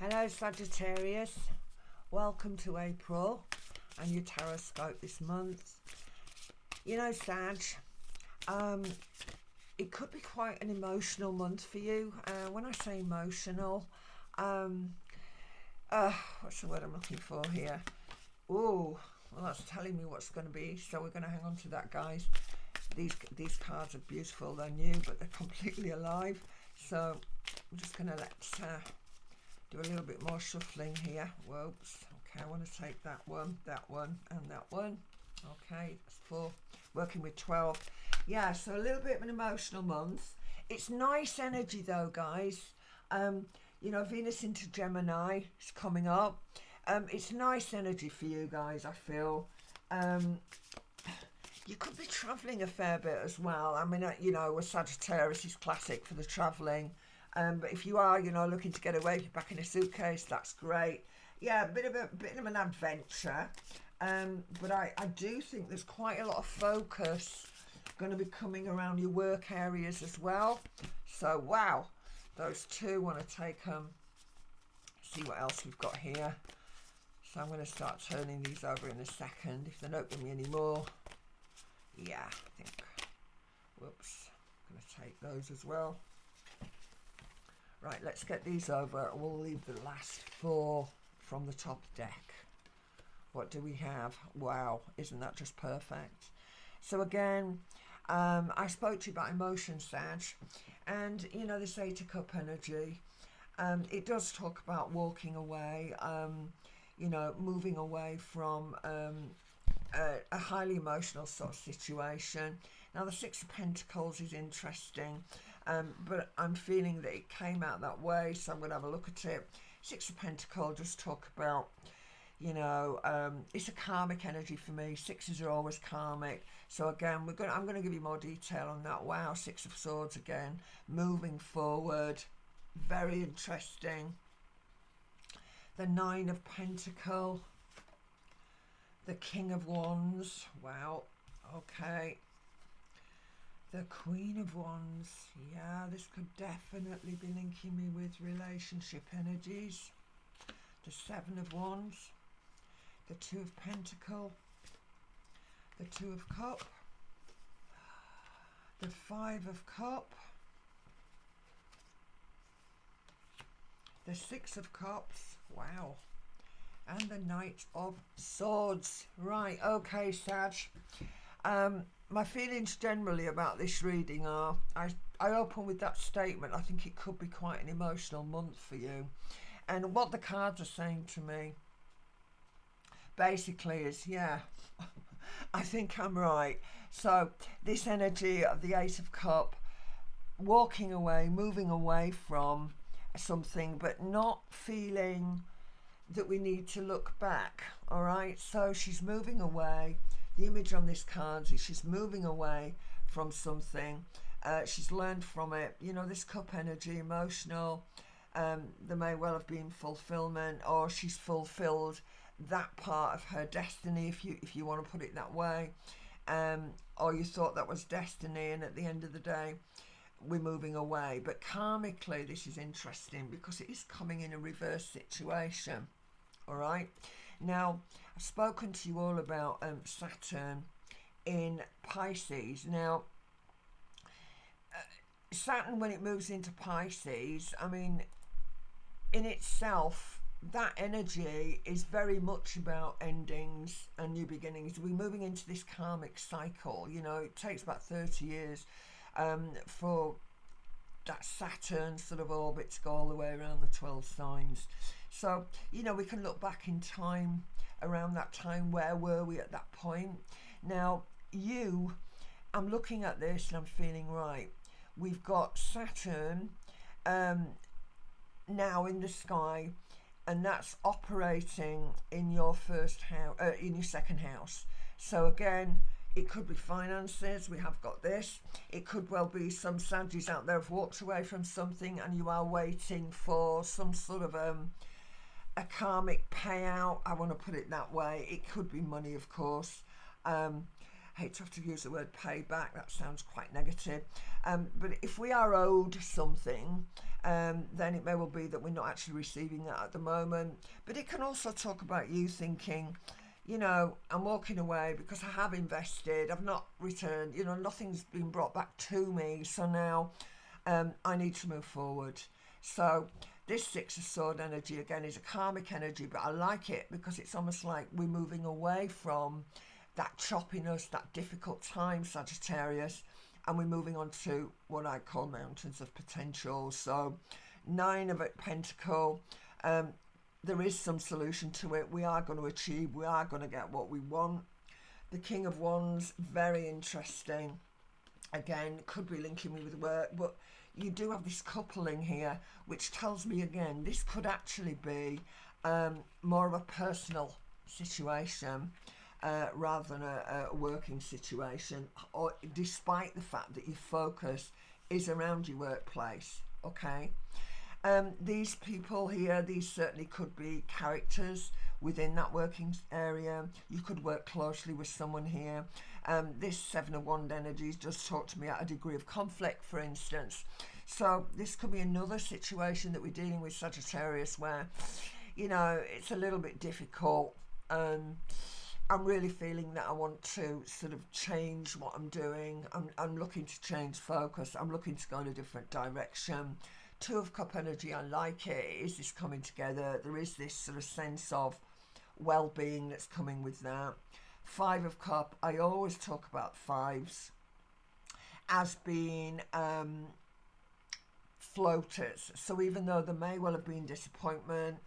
Hello Sagittarius, welcome to April and your tarot scope this month. You know, Sag, it could be quite an emotional month for you. When I say emotional, what's the word I'm looking for here? Oh, well, that's telling me what's going to be, so we're going to hang on to that, guys. These cards are beautiful. They're new, but they're completely alive, so I'm just going to let do a little bit more shuffling here. Whoops. Okay, I want to take that one, and that one. Okay, that's 4. Working with 12. Yeah, so a little bit of an emotional month. It's nice energy though, guys. You know, Venus into Gemini is coming up. It's nice energy for you guys, I feel. You could be travelling a fair bit as well. I mean, you know, a Sagittarius is classic for the travelling. But if you are, you know, looking to get away, back in a suitcase, that's great. Yeah, a bit of an adventure. But I do think there's quite a lot of focus going to be coming around your work areas as well. So, wow, those two. Want to take see what else we've got here. So I'm going to start turning these over in a second if they don't give me any more. Yeah, I think. Whoops. I'm going to take those as well. Right, let's get these over. We'll leave the last 4 from the top deck. What do we have? Wow, isn't that just perfect? So again, I spoke to you about emotion, Sag, and you know, this 8 of Cup energy, it does talk about walking away, you know, moving away from a highly emotional sort of situation. Now the 6 of Pentacles is interesting, but I'm feeling that it came out that way, so I'm going to have a look at it. 6 of Pentacles just talk about, you know, it's a karmic energy for me. 6s are always karmic. So again, I'm going to give you more detail on that. Wow, 6 of Swords again, moving forward, very interesting. The 9 of Pentacles, the King of Wands. Wow, okay. The Queen of Wands. Yeah, this could definitely be linking me with relationship energies. The 7 of Wands. The 2 of Pentacles. The 2 of Cup. The 5 of Cup. The 6 of Cups. Wow. And the Knight of Swords. Right, okay, Sag. My feelings generally about this reading are, I open with that statement. I think it could be quite an emotional month for you. And what the cards are saying to me basically is, yeah, I think I'm right. So this energy of the 8 of Cup, walking away, moving away from something, but not feeling that we need to look back. All right, so she's moving away. The image on this card is she's moving away from something. She's learned from it. You know, this Cup energy, emotional. There may well have been fulfillment, or she's fulfilled that part of her destiny, if you want to put it that way. Or you thought that was destiny, and at the end of the day, we're moving away. But karmically, this is interesting because it is coming in a reverse situation. All right. Now, I've spoken to you all about Saturn in Pisces. Now, Saturn, when it moves into Pisces, I mean, in itself, that energy is very much about endings and new beginnings. We're moving into this karmic cycle. You know, it takes about 30 years for that Saturn sort of orbit to go all the way around the 12 signs. So, you know, we can look back in time, around that time, where were we at that point? Now, I'm looking at this and I'm feeling, right, we've got Saturn now in the sky, and that's operating in your first house, in your second house. So again, it could be finances. We have got this. It could well be some Saggies out there have walked away from something and you are waiting for some sort of a karmic payout. I want to put it that way. It could be money, of course. hate to have to use the word payback, that sounds quite negative. But if we are owed something, then it may well be that we're not actually receiving that at the moment. But it can also talk about you thinking, you know, I'm walking away because I have invested, I've not returned, you know, nothing's been brought back to me. So now I need to move forward. So this Six of Sword energy, again, is a karmic energy, but I like it because it's almost like we're moving away from that choppiness, that difficult time, Sagittarius, and we're moving on to what I call mountains of potential. So Nine of Pentacle, there is some solution to it. We are going to achieve, we are going to get what we want. The King of Wands, very interesting. Again, could be linking me with work, but you do have this coupling here, which tells me again, this could actually be more of a personal situation rather than a working situation, or despite the fact that your focus is around your workplace, okay? These people here, these certainly could be characters within that working area. You could work closely with someone here. This Seven of Wands energies does talk to me at a degree of conflict, for instance. So this could be another situation that we're dealing with, Sagittarius, where, you know, it's a little bit difficult. I'm really feeling that I want to sort of change what I'm doing. I'm looking to change focus. I'm looking to go in a different direction. Two of Cup energy, I like it. It is this coming together. There is this sort of sense of well-being that's coming with that. Five of Cup, I always talk about fives as being floaters. So even though there may well have been disappointment,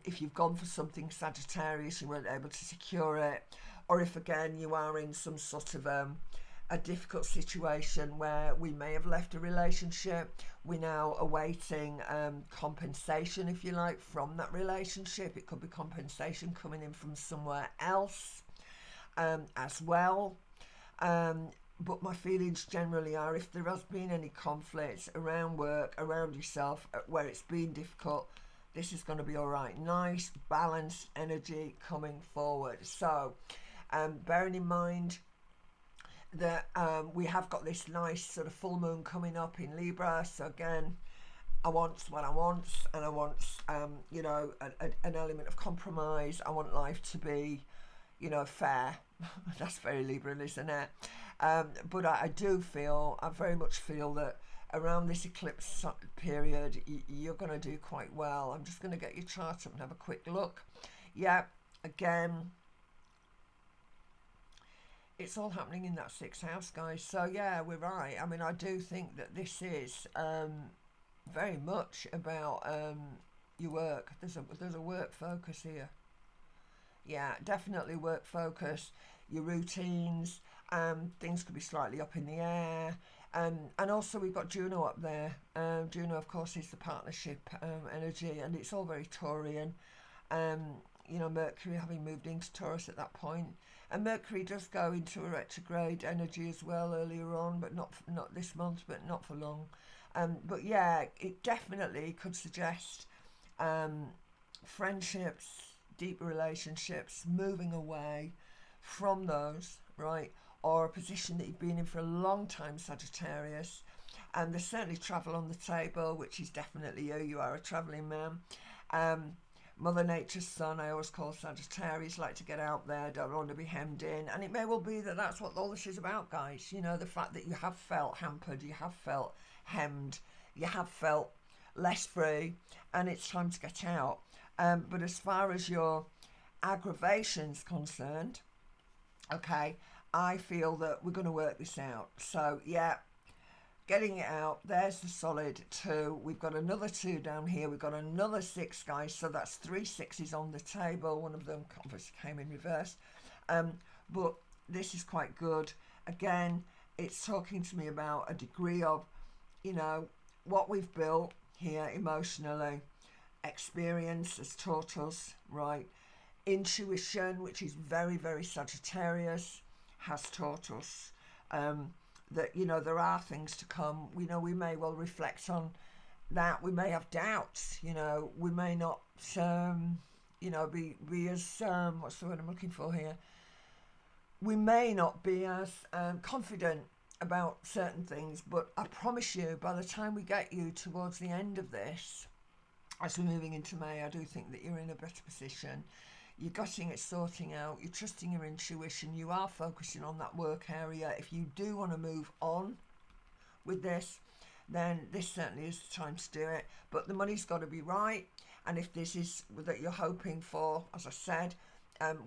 if you've gone for something, Sagittarius, you weren't able to secure it, or if again you are in some sort of a difficult situation where we may have left a relationship, we're now awaiting compensation, if you like, from that relationship. It could be compensation coming in from somewhere else as well. But my feelings generally are, if there has been any conflicts around work, around yourself, where it's been difficult, this is going to be all right. Nice, balanced energy coming forward. So, bearing in mind that we have got this nice sort of full moon coming up in Libra. So again, I want what I want, and I want, you know, an element of compromise. I want life to be, you know, fair. That's very Libra, isn't it? But I very much feel that around this eclipse period, you're going to do quite well. I'm just going to get your chart up and have a quick look. Yeah, again, it's all happening in that sixth house, guys. So yeah, we're right. I mean, I do think that this is very much about your work. There's a work focus here. Yeah, definitely work focus. Your routines, things could be slightly up in the air. And also we've got Juno up there. Juno, of course, is the partnership energy, and it's all very Taurian. You know, Mercury having moved into Taurus at that point. And Mercury does go into a retrograde energy as well earlier on, but not this month, but not for long. But yeah, it definitely could suggest friendships, deep relationships, moving away from those, right? Or a position that you've been in for a long time, Sagittarius. And there's certainly travel on the table, which is definitely you. You are a travelling man. Mother Nature's son, I always call Sagittarius, like to get out there, don't want to be hemmed in. And it may well be that that's what all this is about, guys. You know, the fact that you have felt hampered, you have felt hemmed, you have felt less free, and it's time to get out. But as far as your aggravation's concerned, okay, I feel that we're going to work this out. So, yeah, getting it out. There's the solid 2. We've got another 2 down here. We've got another 6, guys. So that's 3 6s on the table. One of them obviously came in reverse. But this is quite good. Again, it's talking to me about a degree of, you know, what we've built here emotionally. Experience has taught us, right? Intuition, which is very, very Sagittarius, has taught us that, you know, there are things to come. We know we may well reflect on that. We may have doubts, you know, we may not, you know, be as, what's the word I'm looking for here? we may not be as confident about certain things, but I promise you, by the time we get you towards the end of this, as we're moving into May, I do think that you're in a better position. You're getting it sorting out, you're trusting your intuition, you are focusing on that work area. If you do want to move on with this, then this certainly is the time to do it. But the money's got to be right. And if this is that you're hoping for, as I said,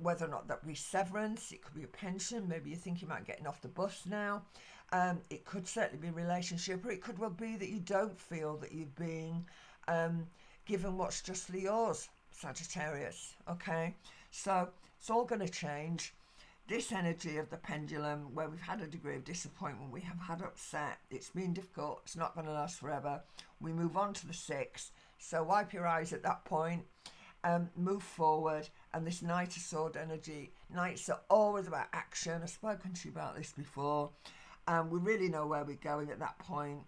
whether or not that be severance, it could be a pension, maybe you're thinking about getting off the bus now. It could certainly be a relationship, or it could well be that you don't feel that you're being given what's justly yours, Sagittarius. Okay, so it's all going to change. This energy of the pendulum, where we've had a degree of disappointment, we have had upset, it's been difficult, it's not going to last forever. We move on to the 6th, so wipe your eyes at that point, move forward. And this Knight of Sword energy, Knights are always about action. I've spoken to you about this before. We really know where we're going at that point.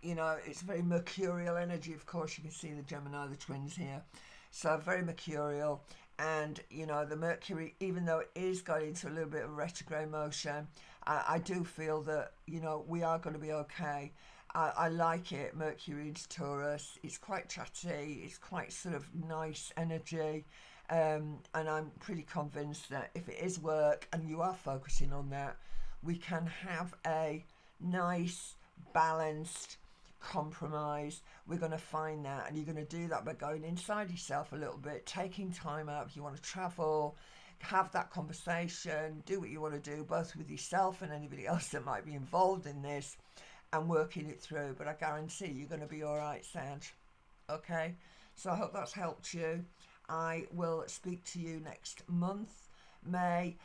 You know, it's very mercurial energy. Of course, you can see the Gemini, the twins here. So very mercurial. And, you know, the Mercury, even though it is going into a little bit of retrograde motion, I do feel that, you know, we are going to be okay. I like it. Mercury into Taurus. It's quite chatty. It's quite sort of nice energy. And I'm pretty convinced that if it is work and you are focusing on that, we can have a nice, balanced compromise. We're going to find that, and you're going to do that by going inside yourself a little bit, taking time out. If you want to travel, have that conversation, do what you want to do, both with yourself and anybody else that might be involved in this, and working it through. But I guarantee you're going to be all right, Sag. Okay, so I hope that's helped you. I will speak to you next month, May.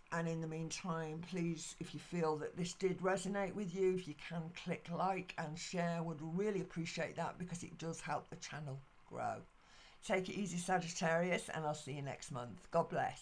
And in the meantime, please, if you feel that this did resonate with you, if you can click like and share, would really appreciate that, because it does help the channel grow. Take it easy, Sagittarius, and I'll see you next month. God bless.